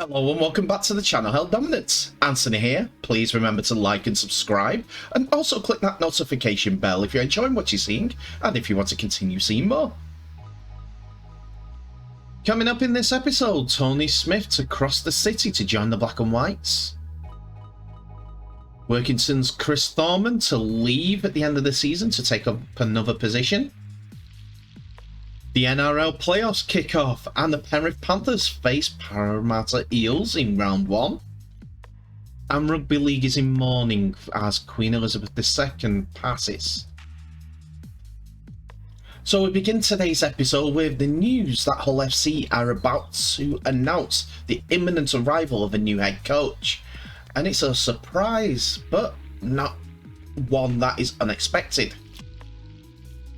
Hello and welcome back to the channel Held Dominance. Anthony here. Please remember to like and subscribe, and also click that notification bell if you're enjoying what you're seeing and if you want to continue seeing more. Coming up in this episode, Tony Smith to cross the city to join the Black and Whites. Workington's Chris Thorman to leave at the end of the season to take up another position. The NRL playoffs kick off and the Penrith Panthers face Parramatta Eels in round 1. And Rugby League is in mourning as Queen Elizabeth II passes. So we begin today's episode with the news that Hull FC are about to announce the imminent arrival of a new head coach. And it's a surprise, but not one that is unexpected,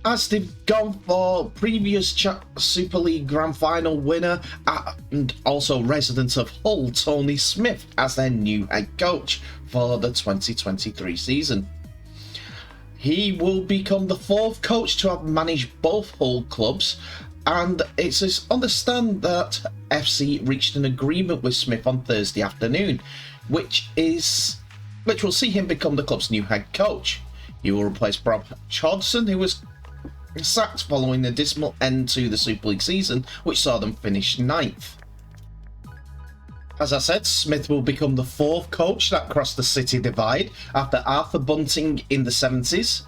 as they've gone for previous Super League Grand Final winner and also resident of Hull, Tony Smith, as their new head coach for the 2023 season. He will become the 4th coach to have managed both Hull clubs, and it's understand that FC reached an agreement with Smith on Thursday afternoon, which will see him become the club's new head coach. He will replace Bob Hodgson, who was sacked following a dismal end to the Super League season, which saw them finish 9th. As I said, Smith will become the 4th coach that crossed the city divide after Arthur Bunting in the 70s,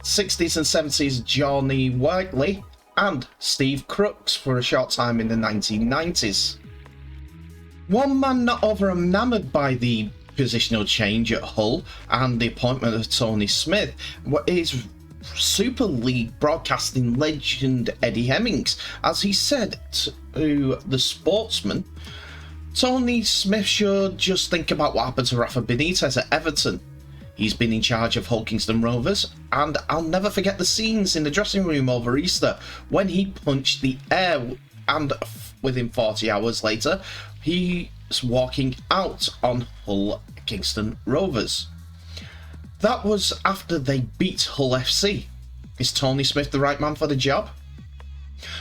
60s and 70s Johnny Whiteley, and Steve Crooks for a short time in the 1990s. One man not over enamoured by the positional change at Hull and the appointment of Tony Smith is Super League broadcasting legend Eddie Hemmings, as he said to The Sportsman, Tony Smith should just think about what happened to Rafa Benitez at Everton. He's been in charge of Hull Kingston Rovers, and I'll never forget the scenes in the dressing room over Easter when he punched the air, and within 40 hours later he's walking out on Hull Kingston Rovers. That was after they beat Hull FC. Is Tony Smith the right man for the job?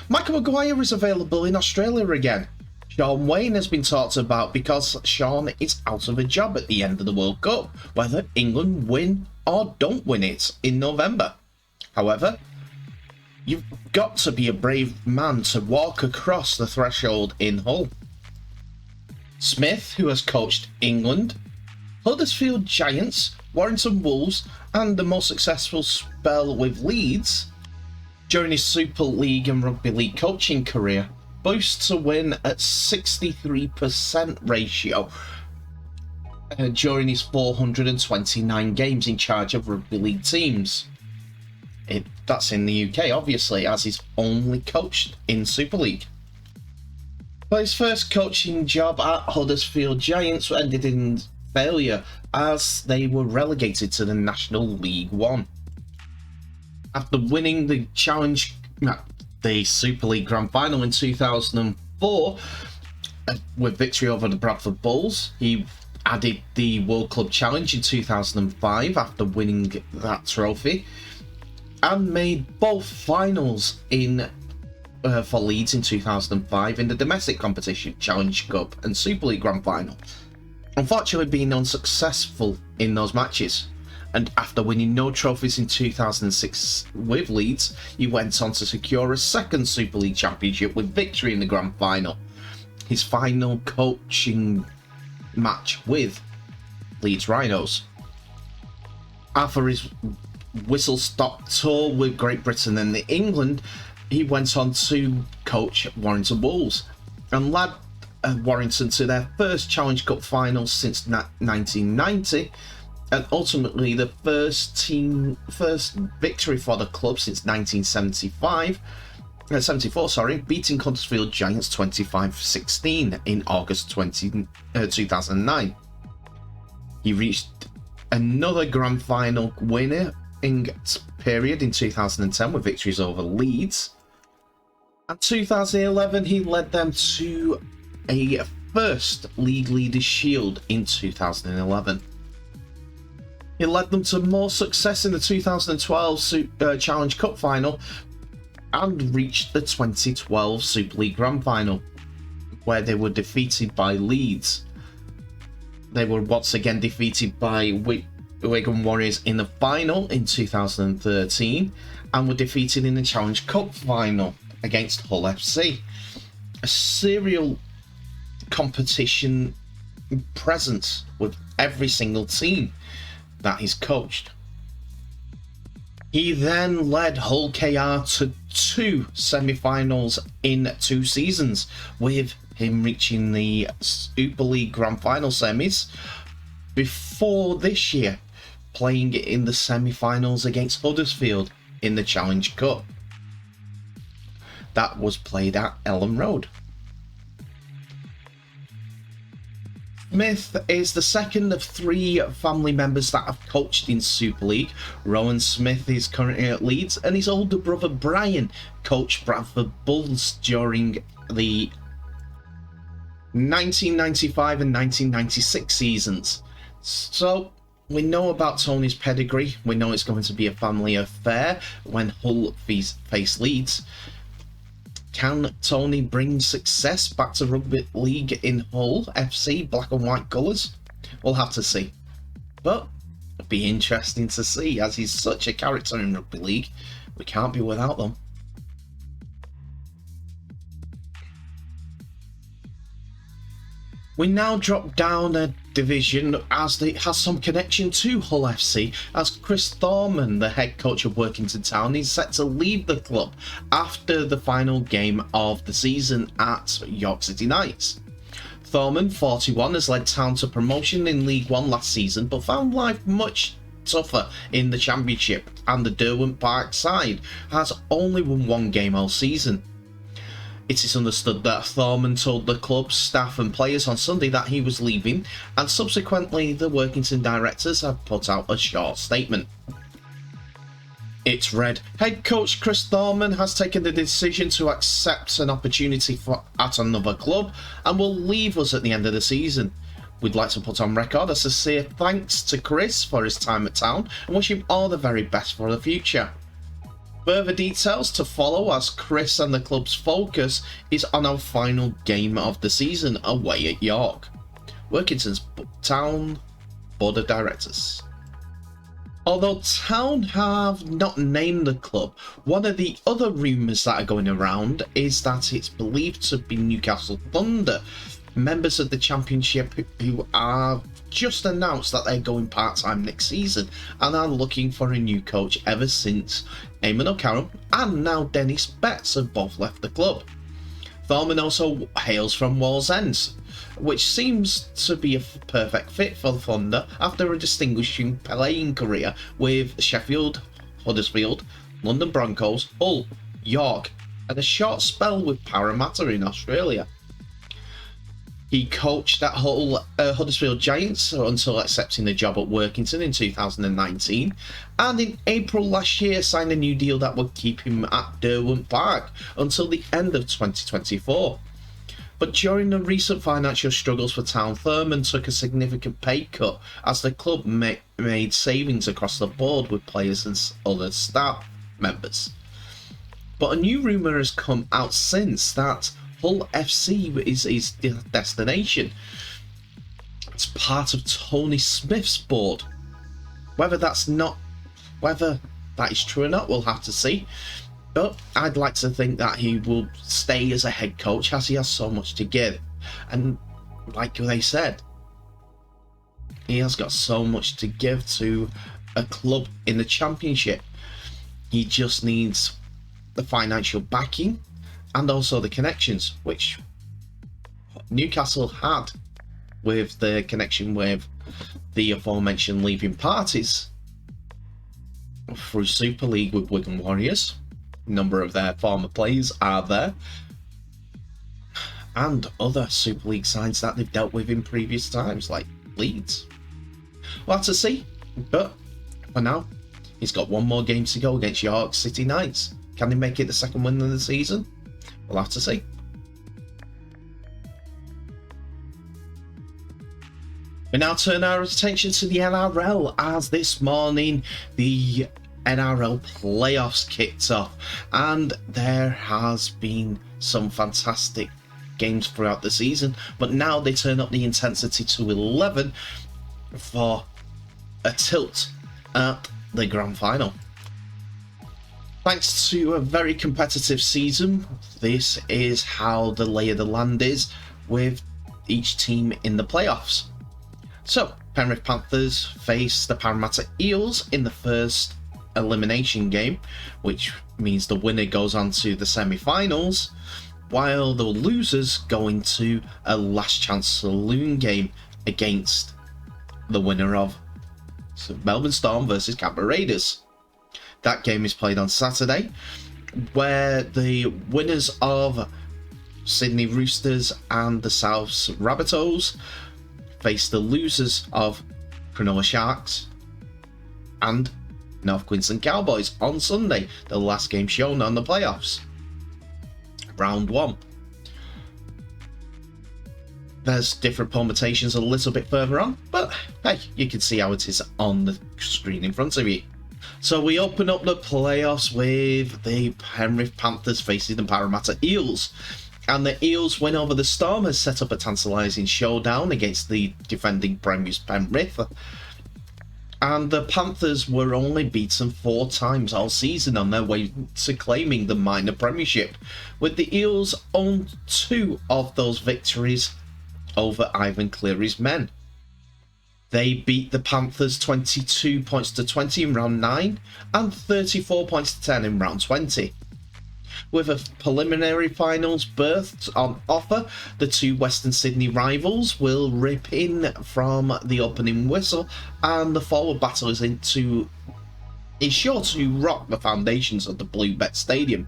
Michael Maguire is available in Australia again. Sean Wayne has been talked about because Sean is out of a job at the end of the World Cup, whether England win or don't win it in November. However, you've got to be a brave man to walk across the threshold in Hull. Smith, who has coached England, Huddersfield Giants, Warrington Wolves, and the most successful spell with Leeds during his Super League and Rugby League coaching career, boasts a win at 63% ratio during his 429 games in charge of Rugby League teams. That's in the UK, obviously, as he's only coached in Super League. But his first coaching job at Huddersfield Giants ended in failure as they were relegated to the National League One. After winning the the Super League Grand Final in 2004 with victory over the Bradford Bulls, he added the World Club Challenge in 2005 after winning that trophy, and made both finals for Leeds in 2005 in the domestic competition, Challenge Cup and Super League Grand Final. Unfortunately being unsuccessful in those matches, and after winning no trophies in 2006 with Leeds, he went on to secure a second Super League championship with victory in the Grand Final, his final coaching match with Leeds Rhinos. After his whistle-stop tour with Great Britain and England, he went on to coach Warrington Wolves and led Warrington to their first Challenge Cup final since 1990, and ultimately the first victory for the club since 1974, beating Huddersfield Giants 25-16 in August 2009. He reached another Grand Final winning period in 2010 with victories over Leeds. And 2011 he led them to a first League Leaders Shield in 2011. He led them to more success in the 2012 Challenge Cup final and reached the 2012 Super League Grand Final, where they were defeated by Leeds. They were once again defeated by Wigan Warriors in the final in 2013 and were defeated in the Challenge Cup final against Hull FC. A serial competition presence with every single team that he's coached. He then led Hull KR to 2 semi-finals in 2 seasons, with him reaching the Super League Grand Final semis before this year playing in the semi-finals against Huddersfield in the Challenge Cup. That was played at Elland Road. Smith is the second of 3 family members that have coached in Super League. Rowan Smith is currently at Leeds, and his older brother Brian coached Bradford Bulls during the 1995 and 1996 seasons. So we know about Tony's pedigree. We know it's going to be a family affair when Hull face Leeds. Can Tony bring success back to Rugby League in Hull FC black and white colours? We'll have to see. But it'll be interesting to see, as he's such a character in Rugby League. We can't be without them. We now drop down a division as it has some connection to Hull FC, as Chris Thorman, the head coach of Workington Town, is set to leave the club after the final game of the season at York City Knights. Thorman, 41, has led Town to promotion in League One last season, but found life much tougher in the Championship, and the Derwent Park side has only won 1 game all season. It is understood that Thorman told the club's staff and players on Sunday that he was leaving, and subsequently the Workington directors have put out a short statement. It's read, head coach Chris Thorman has taken the decision to accept an opportunity at another club and will leave us at the end of the season. We'd like to put on record a sincere thanks to Chris for his time at Town and wish him all the very best for the future. Further details to follow, as Chris and the club's focus is on our final game of the season away at York. Workington's Town Board of Directors. Although Town have not named the club, one of the other rumours that are going around is that it's believed to be Newcastle Thunder, members of the Championship who are just announced that they're going part-time next season and are looking for a new coach ever since Eamon O'Carroll and now Dennis Betts have both left the club. Thorman also hails from Wallsend, which seems to be a perfect fit for the Thunder after a distinguishing playing career with Sheffield, Huddersfield, London Broncos, Hull, York, and a short spell with Parramatta in Australia. He coached at Hull, Huddersfield Giants until accepting the job at Workington in 2019, and in April last year signed a new deal that would keep him at Derwent Park until the end of 2024. But during the recent financial struggles for Town, Thurman took a significant pay cut as the club made savings across the board with players and other staff members. But a new rumour has come out since that Hull FC is his destination. It's part of Tony Smith's board. Whether that is true or not, we'll have to see. But I'd like to think that he will stay as a head coach, as he has so much to give. And like they said, he has got so much to give to a club in the Championship. He just needs the financial backing and also the connections, which Newcastle had with the connection with the aforementioned leaving parties through Super League with Wigan Warriors. A number of their former players are there, and other Super League sides that they've dealt with in previous times, like Leeds. We'll have to see, but for now, he's got 1 more game to go against York City Knights. Can he make it the second win of the season? We'll have to see. We now turn our attention to the NRL, as this morning the NRL PlayOffs kicked off, and there has been some fantastic games throughout the season, but now they turn up the intensity to 11 for a tilt at the grand final. Thanks to a very competitive season, this is how the lay of the land is with each team in the playoffs. So, Penrith Panthers face the Parramatta Eels in the first elimination game, which means the winner goes on to the semi-finals, while the losers go into a last chance saloon game against the winner of Melbourne Storm versus Canberra Raiders. That game is played on Saturday, where the winners of Sydney Roosters and the Souths Rabbitohs face the losers of Cronulla Sharks and North Queensland Cowboys on Sunday, the last game shown on the playoffs. Round 1. There's different permutations a little bit further on, but hey, you can see how it is on the screen in front of you. So we open up the playoffs with the Penrith Panthers facing the Parramatta Eels. And the Eels win over the Storm has set up a tantalising showdown against the defending premiers Penrith. And the Panthers were only beaten 4 times all season on their way to claiming the minor premiership, with the Eels own 2 of those victories over Ivan Cleary's men. They beat the Panthers 22 points to 20 in round 9 and 34 points to 10 in round 20. With a preliminary finals berth on offer, the 2 Western Sydney rivals will rip in from the opening whistle, and the forward battle is sure to rock the foundations of the Bluebet Stadium.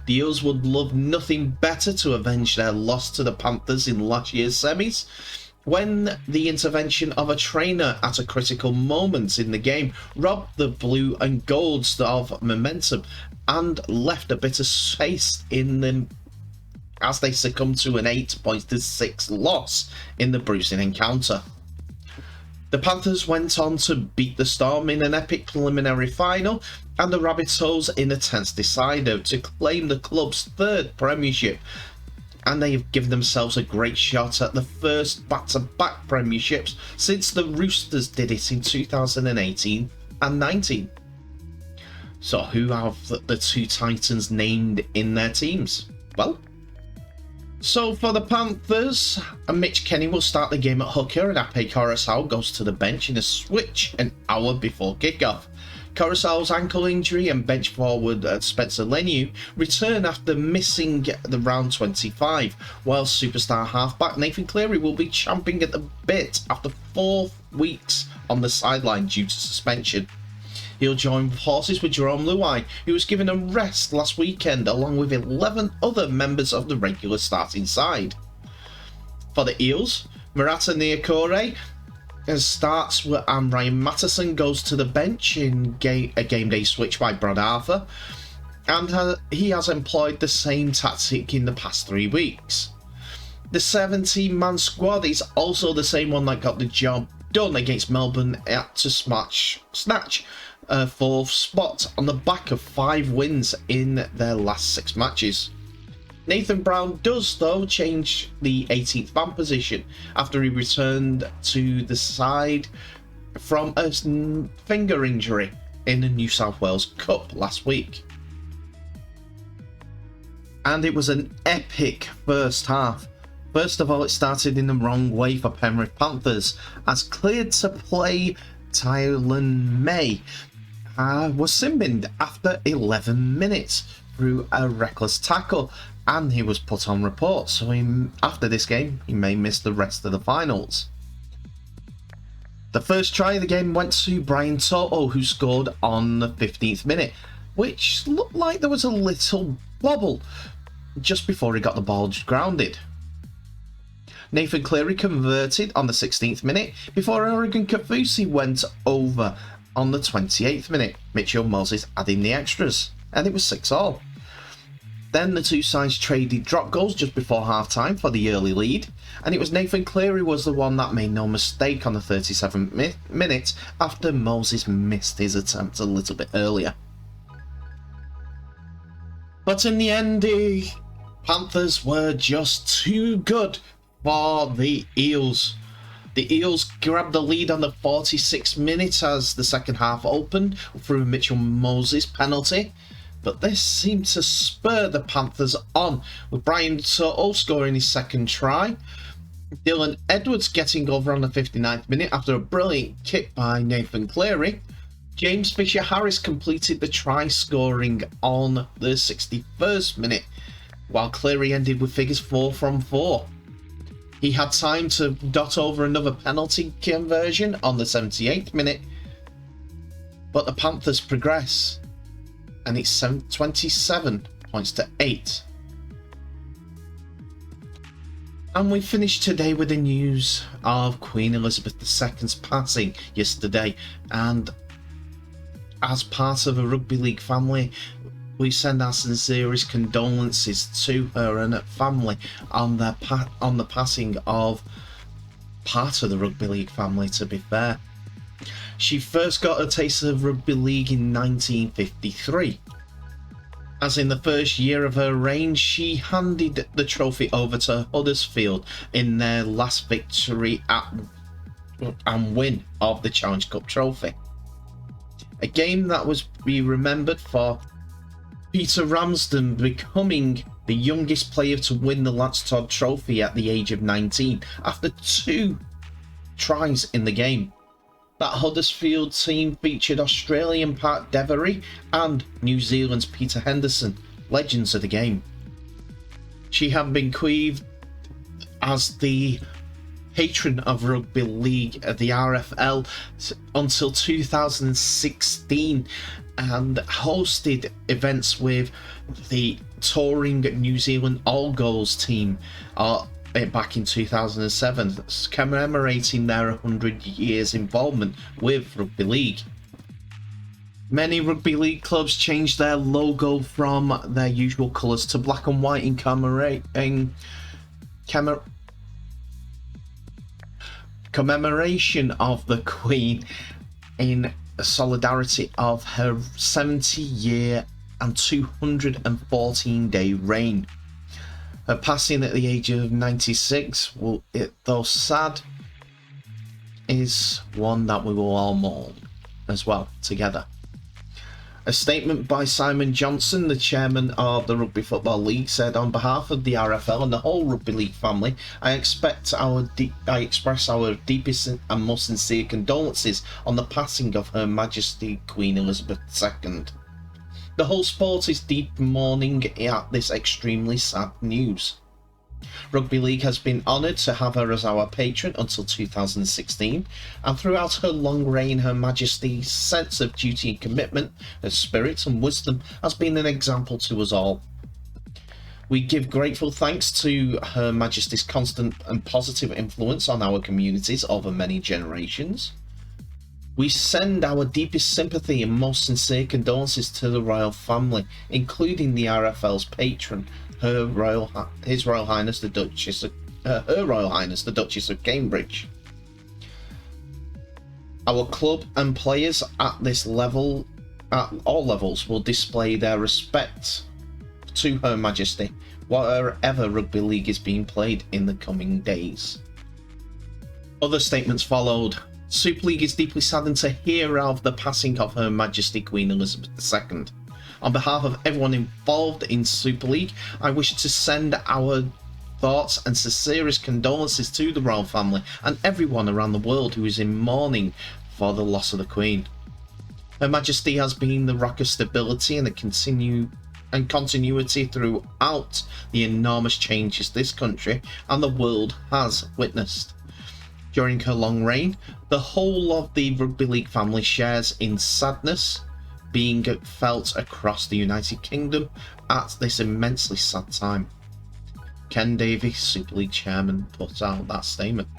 The Eels would love nothing better to avenge their loss to the Panthers in last year's semis, when the intervention of a trainer at a critical moment in the game robbed the blue and golds of momentum and left a bitter taste in them as they succumbed to an 8 points to 6 loss in the bruising encounter. The Panthers went on to beat the Storm in an epic preliminary final and the Rabbitohs in a tense decider to claim the club's 3rd premiership, and they have given themselves a great shot at the first back-to-back premierships since the Roosters did it in 2018 and 19. So who have the 2 Titans named in their teams? Well, so for the Panthers, Mitch Kenny will start the game at hooker and Ape Coruscant goes to the bench in a switch an hour before kickoff. Coruscant's ankle injury and bench forward Spencer Leniu return after missing the round 25, while superstar halfback Nathan Cleary will be champing at the bit after 4 weeks on the sideline due to suspension. He'll join forces with Jerome Luai, who was given a rest last weekend, along with 11 other members of the regular starting side. For the Eels, Murata Niokore starts and Ryan Matterson goes to the bench in a game day switch by Brad Arthur, and he has employed the same tactic in the past 3 weeks. The 17-man squad is also the same one that got the job done against Melbourne to snatch a 4th spot on the back of 5 wins in their last 6 matches. Nathan Brown does, though, change the 18th man position after he returned to the side from a finger injury in the New South Wales Cup last week. And it was an epic first half. First of all, it started in the wrong way for Penrith Panthers, as cleared to play Tylan May was sin-binned after 11 minutes through a reckless tackle, and he was put on report, so after this game he may miss the rest of the finals. The first try of the game went to Brian Toto, who scored on the 15th minute, which looked like there was a little wobble just before he got the ball grounded. Nathan Cleary converted on the 16th minute before Oregon Kafusi went over on the 28th minute, Mitchell Moses adding the extras, and it was 6-all. Then the 2 sides traded drop goals just before half-time for the early lead, and it was Nathan Cleary was the one that made no mistake on the 37th minute after Moses missed his attempt a little bit earlier. But in the end, Panthers were just too good for the Eels. The Eels grabbed the lead on the 46th minute as the second half opened through a Mitchell Moses penalty, but this seemed to spur the Panthers on, with Brian Soto scoring his second try, Dylan Edwards getting over on the 59th minute after a brilliant kick by Nathan Cleary. James Fisher-Harris completed the try scoring on the 61st minute, while Cleary ended with figures 4 from 4. He had time to dot over another penalty conversion on the 78th minute, but the Panthers progress, and it's 27 points to 8. And we finished today with the news of Queen Elizabeth II's passing yesterday, and as part of a rugby league family, we send our sincerest condolences to her and her family on the passing of part of the rugby league family, to be fair. She first got a taste of rugby league in 1953. As in the first year of her reign, she handed the trophy over to Huddersfield in their last victory and win of the Challenge Cup trophy. A game that was be remembered for Peter Ramsden becoming the youngest player to win the Lance Todd Trophy at the age of 19 after 2 tries in the game. That Huddersfield team featured Australian Pat Devery and New Zealand's Peter Henderson, legends of the game. She had been bequeathed as the patron of rugby league at the RFL until 2016 and hosted events with the touring New Zealand All Goals team back in 2007, commemorating their 100 years involvement with rugby league. Many rugby league clubs changed their logo from their usual colours to black and white in commemoration of the Queen, in solidarity of her 70-year and 214-day reign. Her passing at the age of 96, though sad, is one that we will all mourn as well together. A statement by Simon Johnson, the chairman of the Rugby Football League, said, "On behalf of the RFL and the whole rugby league family, I express our deepest and most sincere condolences on the passing of Her Majesty Queen Elizabeth II. The whole sport is deep mourning at this extremely sad news. Rugby League has been honoured to have her as our patron until 2016, and throughout her long reign, Her Majesty's sense of duty and commitment, her spirit and wisdom has been an example to us all. We give grateful thanks to Her Majesty's constant and positive influence on our communities over many generations. We send our deepest sympathy and most sincere condolences to the royal family, including the RFL's patron, Her Royal Highness the Duchess of Cambridge. Our club and players at this level, at all levels, will display their respect to Her Majesty wherever rugby league is being played in the coming days." Other statements followed. Super League is deeply saddened to hear of the passing of Her Majesty Queen Elizabeth II. On behalf of everyone involved in Super League, I wish to send our thoughts and sincerest condolences to the royal family and everyone around the world who is in mourning for the loss of the Queen. Her Majesty has been the rock of stability and continuity throughout the enormous changes this country and the world has witnessed. During her long reign, the whole of the Rugby League family shares in sadness being felt across the United Kingdom at this immensely sad time. Ken Davies, Super League chairman, put out that statement.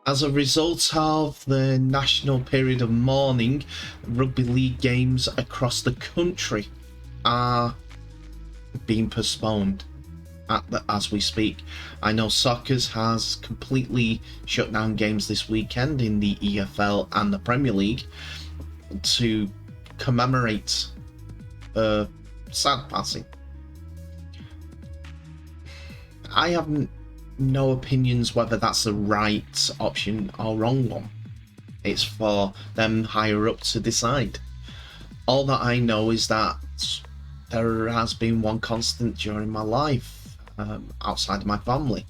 As a result of the national period of mourning, rugby league games across the country are being postponed as we speak. I know soccer has completely shut down games this weekend in the EFL and the Premier League to commemorate sad passing. I have no opinions whether that's the right option or wrong one. It's for them higher up to decide. All that I know is that there has been one constant during my life, outside of my family,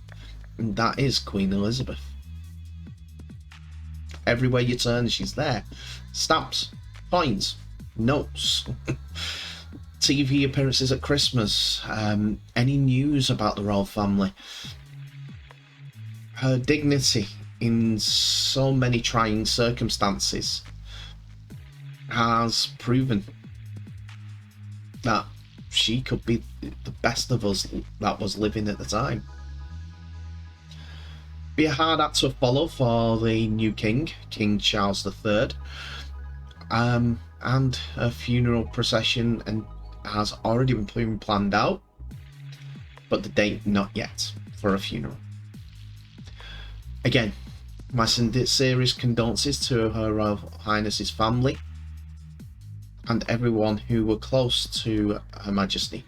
and that is Queen Elizabeth. Everywhere you turn, she's there. Stamps, coins, notes, TV appearances at Christmas, any news about the royal family. Her dignity in so many trying circumstances has proven that she could be the best of us that was living at the time. Be a hard act to follow for the new king, King Charles III, and a funeral procession and has already been planned out, but the date not yet for a funeral. Again, my sincerest condolences to Her Royal Highness's family and everyone who were close to Her Majesty.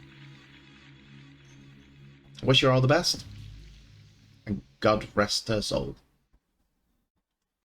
I wish you all the best, and God rest her soul.